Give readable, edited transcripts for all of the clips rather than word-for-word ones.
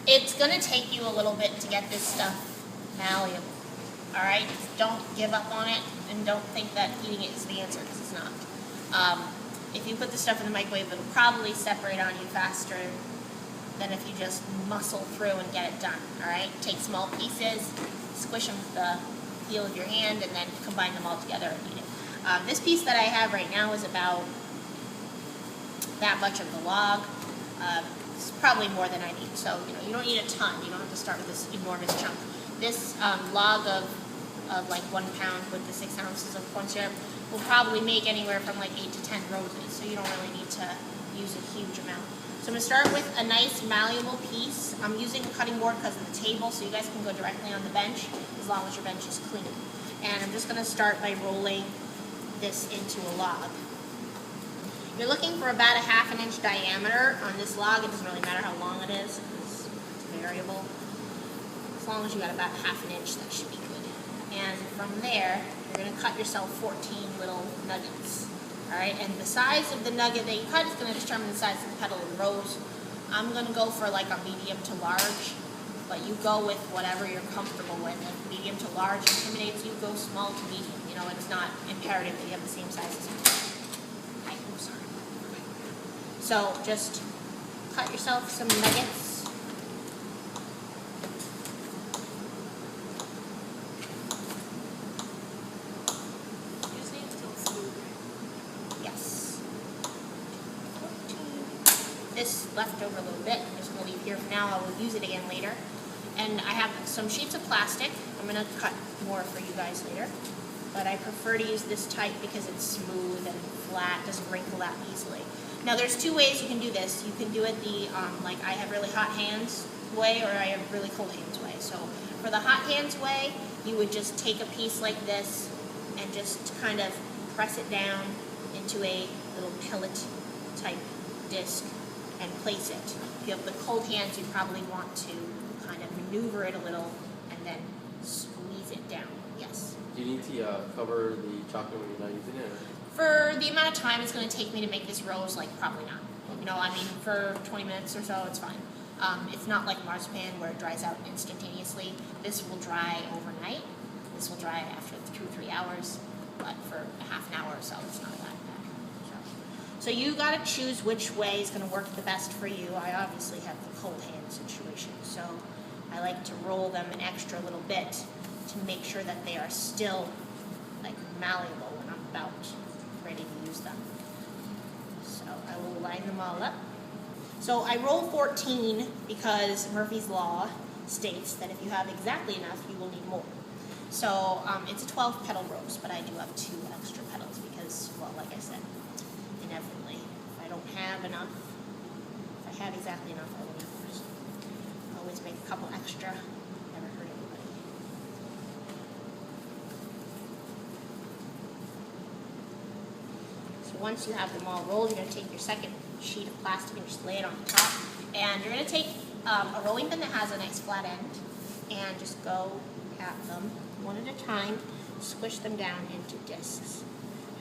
It's going to take you a little bit to get this stuff malleable. Alright? Don't give up on it, and don't think that eating it is the answer, because it's not. If you put the stuff in the microwave, it'll probably separate on you faster than if you just muscle through and get it done. Alright? Take small pieces, squish them with the heel of your hand, and then combine them all together and eat it. This piece that I have right now is about that much of the log. It's probably more than I need, so you don't need a ton. You don't have to start with this enormous chunk. This log of like 1 pound with the 6 ounces of corn syrup will probably make anywhere from like 8 to 10 roses, so you don't really need to use a huge amount. So I'm going to start with a nice malleable piece. I'm using a cutting board because of the table, so you guys can go directly on the bench as long as your bench is clean. And I'm just going to start by rolling this into a log. You're looking for about a ½ inch diameter on this log. It doesn't really matter how long it is, it's variable. As long as you got about ½ inch, that should be good. And from there, you're going to cut yourself 14 little nuggets. Alright, and the size of the nugget that you cut is going to determine the size of the petal of the rose. I'm going to go for like a medium to large, but you go with whatever you're comfortable with. If medium to large intimidates you, go small to medium. It's not imperative that you have the same size as me. Oh, sorry. So just cut yourself some nuggets. Yes. This left over a little bit. I'm just going to leave here for now. I will use it again later. And I have some sheets of plastic. I'm going to cut more for you guys later. But I prefer to use this type because it's smooth and flat, doesn't wrinkle that easily. Now there's 2 ways you can do this. You can do it the, like I have really hot hands way, or I have really cold hands way. So for the hot hands way, you would just take a piece like this and just kind of press it down into a little pellet type disc and place it. If you have the cold hands, you probably want to kind of maneuver it a little and then squeeze it down. Yes. Do you need to cover the chocolate when you're not using it? For the amount of time it's going to take me to make this rose, like, probably not. For 20 minutes or so, it's fine. It's not like marzipan where it dries out instantaneously. This will dry overnight. This will dry after 2 or 3 hours, but for a ½ an hour or so, it's not that bad. So you got to choose which way is going to work the best for you. I obviously have the cold hand situation, so I like to roll them an extra little bit to make sure that they are still like malleable when I'm about ready to use them. So I will line them all up. So I roll 14 because Murphy's Law states that if you have exactly enough, you will need more. So it's a 12 petal rose, but I do have 2 extra petals because, well, like I said, inevitably, if I don't have enough, if I have exactly enough, I will need more. So always make a couple extra. Never hurt anybody. So once you have them all rolled, you're going to take your second sheet of plastic and just lay it on the top. And you're going to take a rolling pin that has a nice flat end and just go at them one at a time, squish them down into discs.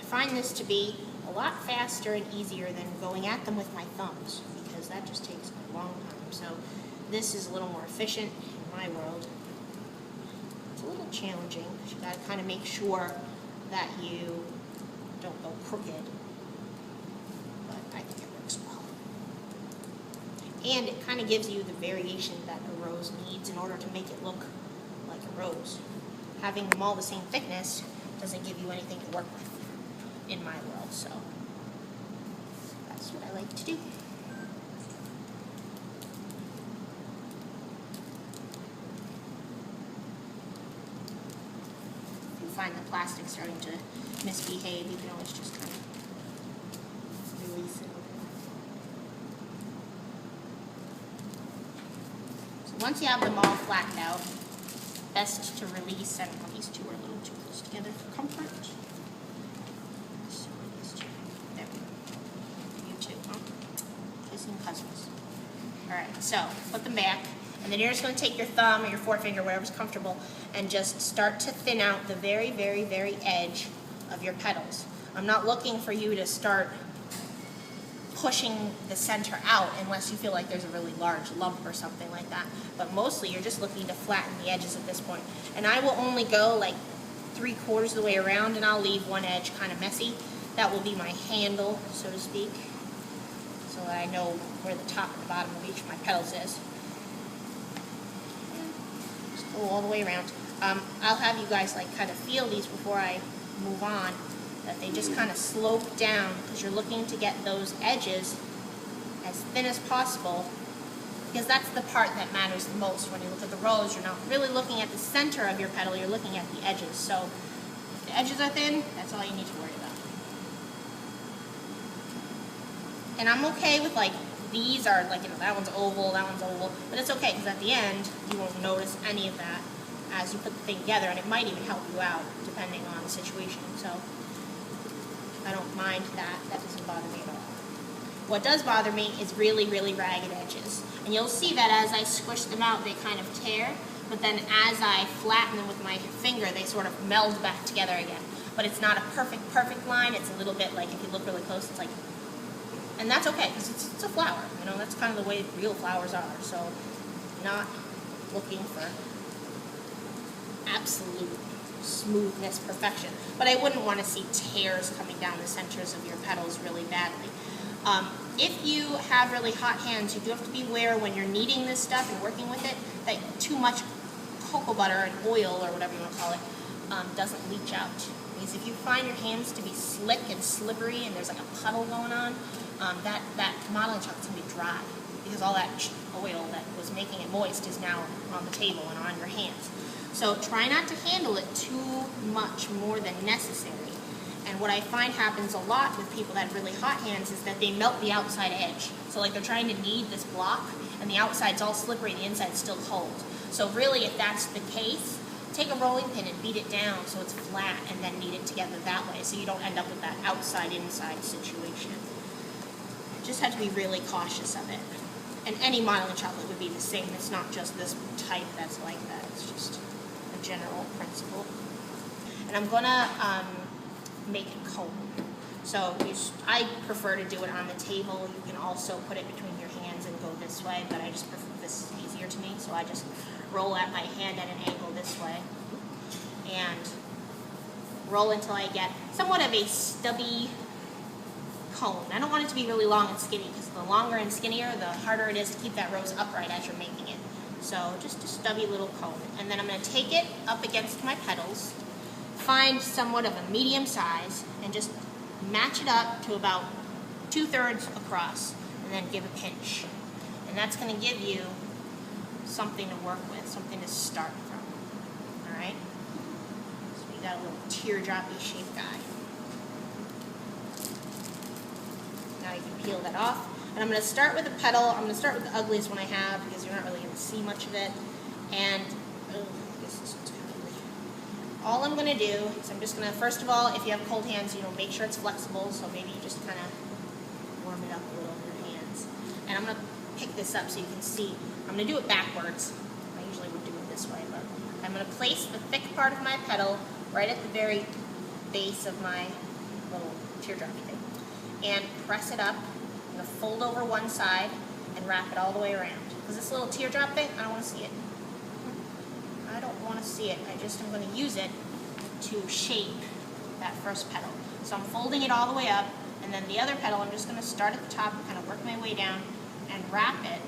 I find this to be a lot faster and easier than going at them with my thumbs because that just takes a long time. So this is a little more efficient in my world. It's a little challenging because you got to kind of make sure that you don't go crooked, but I think it works well. And it kind of gives you the variation that a rose needs in order to make it look like a rose. Having them all the same thickness doesn't give you anything to work with in my world, so that's what I like to do. If you find the plastic starting to misbehave, you can always just kind of release it. So once you have them all flattened out, best to release. I don't know, these 2 are a little too close together for comfort. So these 2. There we go. You too, huh? Kissing cousins. Alright, so put them back. And then you're just going to take your thumb or your forefinger, whatever's comfortable, and just start to thin out the very, very, very edge of your petals. I'm not looking for you to start pushing the center out unless you feel like there's a really large lump or something like that. But mostly you're just looking to flatten the edges at this point. And I will only go like 3/4 of the way around, and I'll leave one edge kind of messy. That will be my handle, so to speak, so that I know where the top and the bottom of each of my petals is. Just go all the way around. I'll have you guys like kind of feel these before I move on, that they just kind of slope down, because you're looking to get those edges as thin as possible, because that's the part that matters the most. When you look at the rose, you're not really looking at the center of your petal, you're looking at the edges. So if the edges are thin, that's all you need to worry about. And I'm okay with like, these are like, that one's oval, but it's okay, because at the end, you won't notice any of that as you put the thing together, and it might even help you out depending on the situation. So I don't mind that. That doesn't bother me at all. What does bother me is really, really ragged edges. And you'll see that as I squish them out, they kind of tear, but then as I flatten them with my finger, they sort of meld back together again. But it's not a perfect line. It's a little bit like, if you look really close, it's like, and that's okay, because it's a flower. You know, that's kind of the way real flowers are. So not looking for absolute smoothness, perfection. But I wouldn't want to see tears coming down the centers of your petals really badly. If you have really hot hands, you do have to be aware when you're kneading this stuff and working with it that too much cocoa butter and oil, or whatever you want to call it, doesn't leach out. Because if you find your hands to be slick and slippery and there's like a puddle going on, that modeling chocolate's going to be dry, because all that oil that was making it moist is now on the table and on your hands. So try not to handle it too much more than necessary. And what I find happens a lot with people that have really hot hands is that they melt the outside edge. So like they're trying to knead this block, and the outside's all slippery, the inside's still cold. So really, if that's the case, take a rolling pin and beat it down so it's flat, and then knead it together that way, so you don't end up with that outside-inside situation. Just have to be really cautious of it. And any modeling chocolate would be the same. It's not just this type that's like that. It's just a general principle. And I'm gonna make a cone. So I prefer to do it on the table. You can also put it between your hands and go this way, but I just prefer, this is easier to me, so I just roll at my hand at an angle this way and roll until I get somewhat of a stubby cone. I don't want it to be really long and skinny, because the longer and skinnier, the harder it is to keep that rose upright as you're making it. So just a stubby little cone. And then I'm going to take it up against my petals, find somewhat of a medium size, and just match it up to about 2/3 across, and then give a pinch. And that's going to give you something to work with, something to start from. All right? So we got a little teardroppy shaped guy. Now you can peel that off. And I'm going to start with the petal. I'm going to start with the ugliest one I have, because you're not really going to see much of it. And this one's kind of ugly. All I'm going to do is I'm just going to, first of all, if you have cold hands, make sure it's flexible. So maybe you just kind of warm it up a little in your hands. And I'm going to pick this up so you can see. I'm going to do it backwards. I usually would do it this way, but I'm going to place the thick part of my petal right at the very base of my little teardroppy thing, and press it up. I'm going to fold over one side and wrap it all the way around. Because this little teardrop thing, I don't want to see it. I don't want to see it. I just am going to use it to shape that first petal. So I'm folding it all the way up, and then the other petal, I'm just going to start at the top and kind of work my way down and wrap it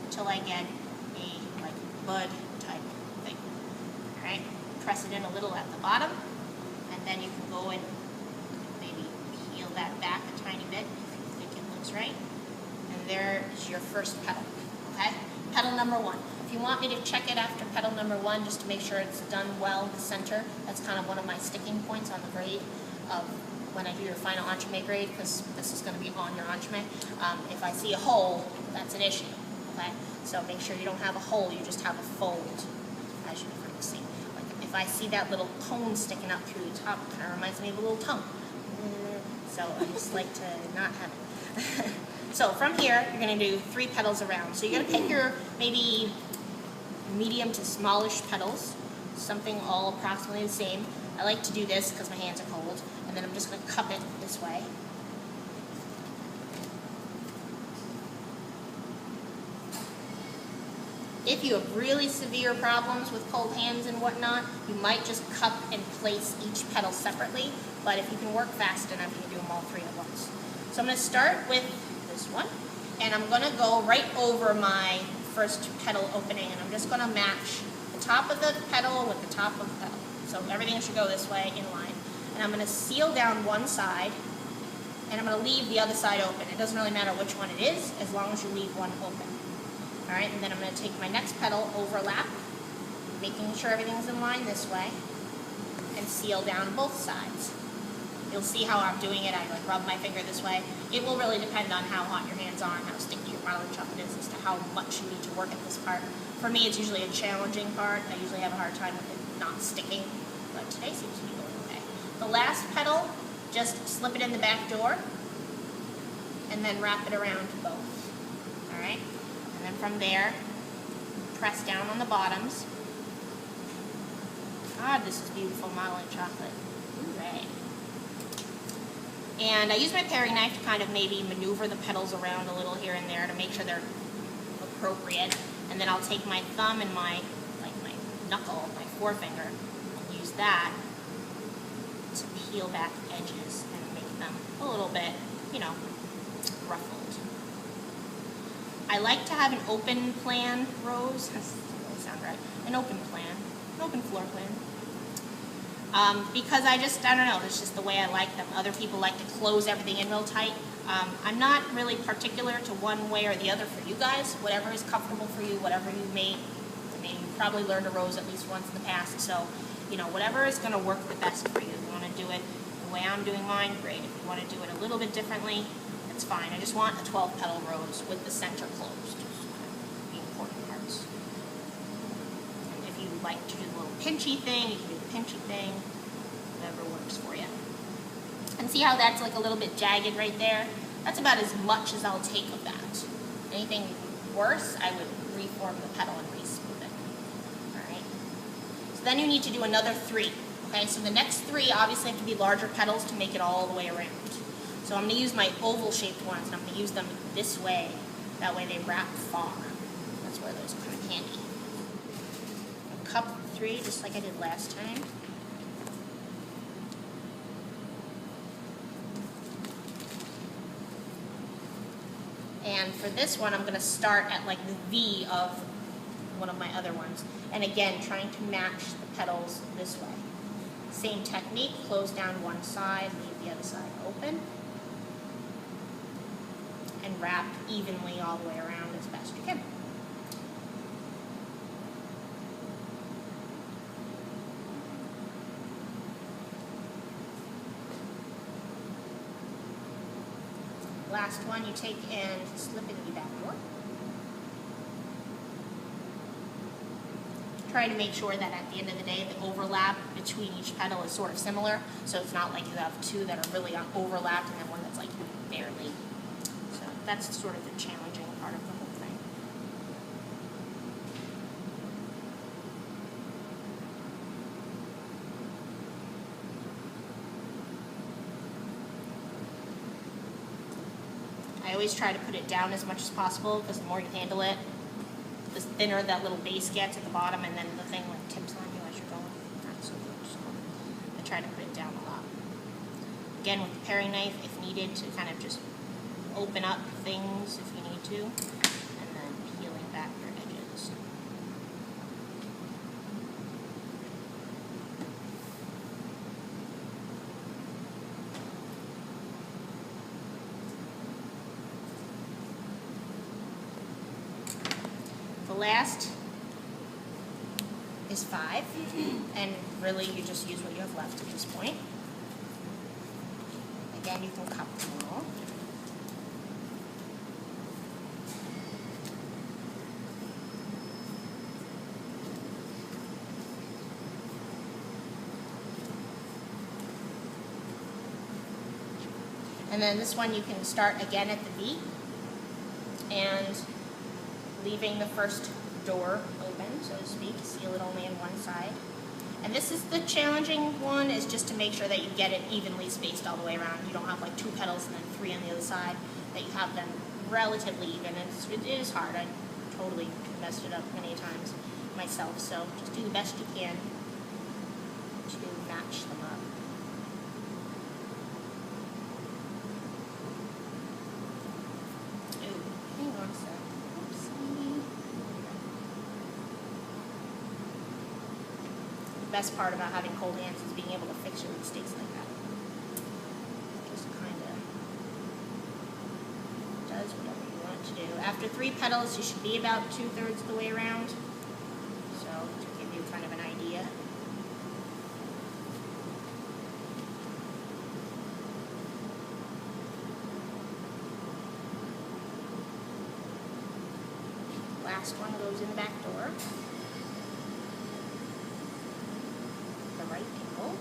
until I get a like bud type thing. All right, press it in a little at the bottom, and then you can go and maybe peel that back a tiny bit if you think it looks right. And there is your first petal. Okay, petal number 1. If you want me to check it after petal number 1, just to make sure it's done well in the center, that's kind of one of my sticking points on the grade of when I do your final entremet grade, because this is going to be on your entremet. If I see a hole, that's an issue. Okay, so make sure you don't have a hole, you just have a fold, as you can see. Like if I see that little cone sticking up through the top, it kind of reminds me of a little tongue. So I just like to not have it. So from here, you're going to do 3 petals around. So you're going to pick your maybe medium to smallish petals, something all approximately the same. I like to do this because my hands are cold, and then I'm just going to cup it this way. If you have really severe problems with cold hands and whatnot, you might just cup and place each petal separately, but if you can work fast enough, you can do them all three at once. So I'm going to start with this one, and I'm going to go right over my first petal opening, and I'm just going to match the top of the petal with the top of the petal. So everything should go this way in line. And I'm going to seal down one side, and I'm going to leave the other side open. It doesn't really matter which one it is, as long as you leave one open. All right, and then I'm going to take my next petal, overlap, making sure everything's in line this way, and seal down both sides. You'll see how I'm doing it. I like rub my finger this way. It will really depend on how hot your hands are and how sticky your modeling chocolate is as to how much you need to work at this part. For me, it's usually a challenging part. I usually have a hard time with it not sticking, but today seems to be going okay. The last petal, just slip it in the back door, and then wrap it around both. All right? And then from there, press down on the bottoms. God, this is beautiful modeling chocolate. Hooray. And I use my paring knife to kind of maybe maneuver the petals around a little here and there to make sure they're appropriate. And then I'll take my thumb and my knuckle, my forefinger, and use that to peel back edges and make them a little bit, you know, ruffled. I like to have an open plan rose. That doesn't sound right. An open plan, an open floor plan. Because I don't know, it's just the way I like them. Other people like to close everything in real tight. I'm not really particular to one way or the other for you guys. Whatever is comfortable for you, whatever you made. I mean, you probably learned a rose at least once in the past, so, you know, whatever is going to work the best for you. If you want to do it the way I'm doing mine, great. If you want to do it a little bit differently, that's fine. I just want a 12-petal rose with the center closed. The important parts. And if you like to do the little pinchy thing, you can do the pinchy thing. Whatever works for you. And see how that's like a little bit jagged right there? That's about as much as I'll take of that. Anything worse, I would reform the petal and re-smooth it. Alright? So then you need to do another 3. Okay, so the next 3 obviously have to be larger petals to make it all the way around. So I'm going to use my oval-shaped ones, and I'm going to use them this way. That way they wrap far. That's where those come in handy. A cup 3, just like I did last time. And for this one, I'm going to start at like the V of one of my other ones. And again, trying to match the petals this way. Same technique, close down one side, leave the other side open. And wrap evenly all the way around as best you can. Last one you take and slip into the back door. Try to make sure that at the end of the day the overlap between each petal is sort of similar, so it's not like you have 2 that are really overlapped and then one that's like barely. So that's sort of the challenging part of the whole thing. I always try to put it down as much as possible because the more you handle it, the thinner that little base gets at the bottom, and then the thing like tips on you as you're going. Not so good. So I try to put it down a lot. Again, with the paring knife, if needed, to kind of just open up things if you need to, and then peeling back your edges. The last is 5, and really you just use what you have left at this point. Again, you can cup them all. And then this one you can start again at the V, and leaving the first door open, so to speak, seal it only on one side. And this is the challenging one, is just to make sure that you get it evenly spaced all the way around. You don't have like 2 petals and then 3 on the other side, that you have them relatively even. It is hard. I totally messed it up many times myself, so just do the best you can to match them up. Ooh, hang on a sec. Oopsie. The best part about having cold hands is being able to fix your mistakes like that. Just kind of does whatever you want it to do. After 3 petals, you should be about 2/3 of the way around. So to give you kind of an idea. Last one goes in the back door. The right angle.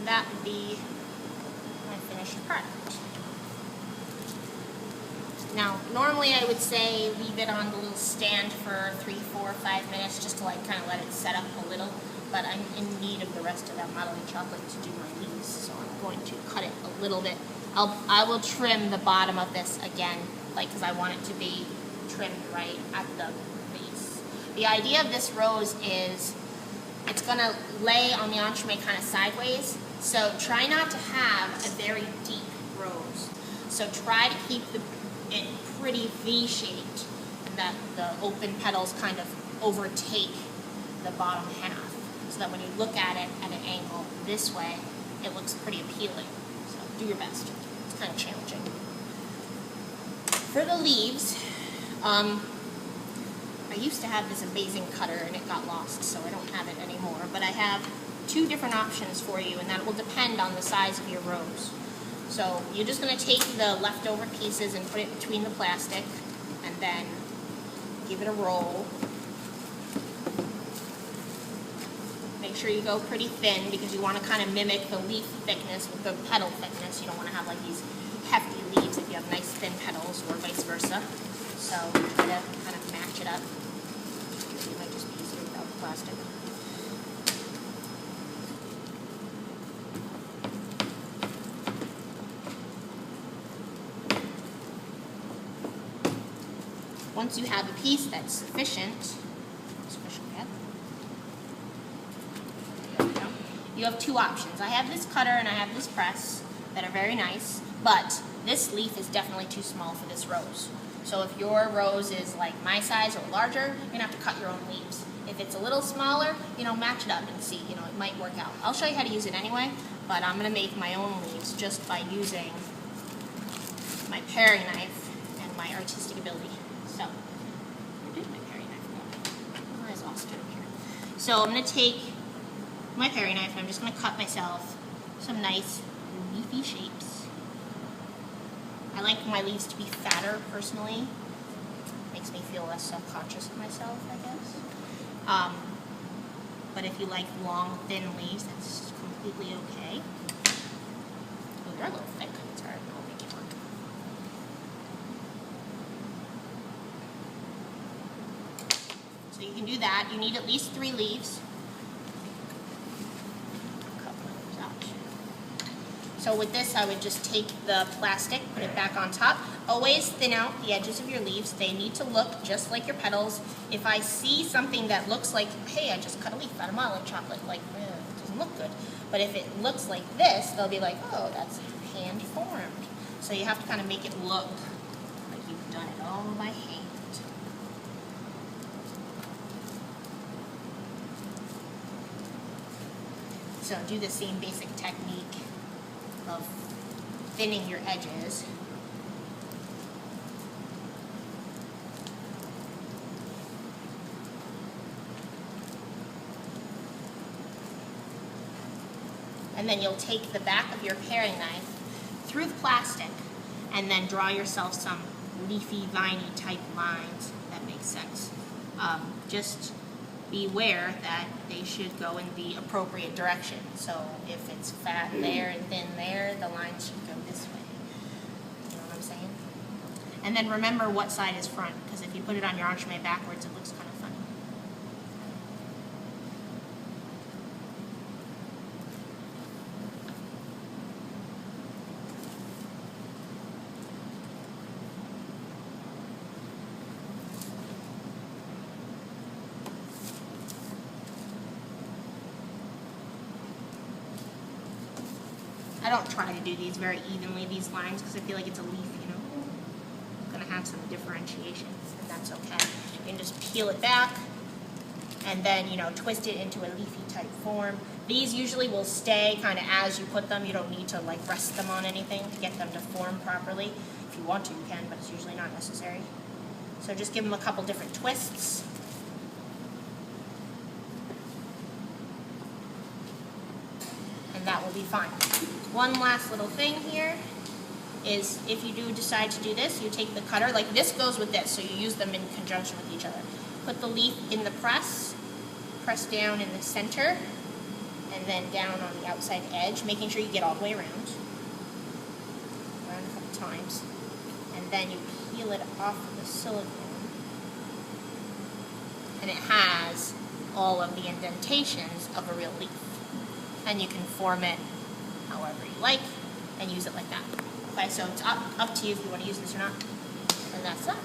That would be my finished product. Now, normally I would say leave it on the little stand for 3, 4, 5 minutes just to like kind of let it set up a little, but I'm in need of the rest of that modeling chocolate to do my leaves, so I'm going to cut it a little bit. I will trim the bottom of this again, like because I want it to be trimmed right at the base. The idea of this rose is it's going to lay on the entremet kind of sideways, so try not to have a very deep rose. So try to keep it pretty V-shaped, that the open petals kind of overtake the bottom half, so that when you look at it at an angle this way, it looks pretty appealing. So do your best. It's kind of challenging. For the leaves, I used to have this amazing cutter and it got lost, so I don't have it anymore, but I have 2 different options for you, and that will depend on the size of your rose. So you're just going to take the leftover pieces and put it between the plastic, and then give it a roll. Make sure you go pretty thin because you want to kind of mimic the leaf thickness with the petal thickness. You don't want to have like these hefty leaves if you have nice thin petals, or vice versa. So try to kind of match it up. It might just be easier without the plastic. Once you have a piece that's sufficient, you have 2 options. I have this cutter and I have this press that are very nice, but this leaf is definitely too small for this rose. So if your rose is like my size or larger, you're gonna have to cut your own leaves. If it's a little smaller, match it up and see, it might work out. I'll show you how to use it anyway, but I'm gonna make my own leaves just by using my paring knife and my artistic ability. So, where did my paring knife go? Oh, I lost it here. So I'm gonna take my paring knife and I'm just gonna cut myself some nice leafy shapes. I like my leaves to be fatter, personally. Makes me feel less self-conscious of myself, I guess. But if you like long, thin leaves, that's completely okay. Oh, they're a little thick. It's alright, I'll make it work. So you can do that. You need at least 3 leaves. So with this, I would just take the plastic, put it back on top. Always thin out the edges of your leaves. They need to look just like your petals. If I see something that looks like, hey, I just cut a leaf out of modeling chocolate, like, it doesn't look good. But if it looks like this, they'll be like, oh, that's hand formed. So you have to kind of make it look like you've done it all by hand. So do the same basic technique of thinning your edges. And then you'll take the back of your paring knife through the plastic and then draw yourself some leafy, viney type lines. That makes sense. Just beware that they should go in the appropriate direction. So if it's fat there and thin there, the lines should go this way. You know what I'm saying? And then remember what side is front, because if you put it on your entremet backwards, it looks kind of funny. I don't try to do these very evenly, these lines, because I feel like it's a leaf, you know. It's going to have some differentiation, and that's okay. You can just peel it back, and then, you know, twist it into a leafy type form. These usually will stay kind of as you put them. You don't need to, like, rest them on anything to get them to form properly. If you want to, you can, but it's usually not necessary. So just give them a couple different twists. And that will be fine. One last little thing here is if you do decide to do this, you take the cutter, like this goes with this, so you use them in conjunction with each other. Put the leaf in the press down in the center, and then down on the outside edge, making sure you get all the way around a couple times. And then you peel it off of the silicone, and it has all of the indentations of a real leaf. And you can form it however you like and use it like that. Okay, so it's up to you if you want to use this or not. And that's that.